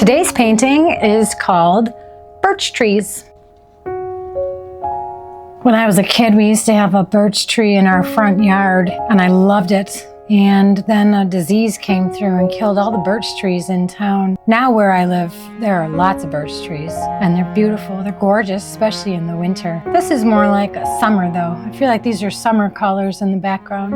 Today's painting is called Birch Trees. When I was a kid, we used to have a birch tree in our front yard, and I loved it. And then a disease came through and killed all the birch trees in town. Now where I live, there are lots of birch trees, and they're beautiful. They're gorgeous, especially in the winter. This is more like a summer though. I feel like these are summer colors in the background.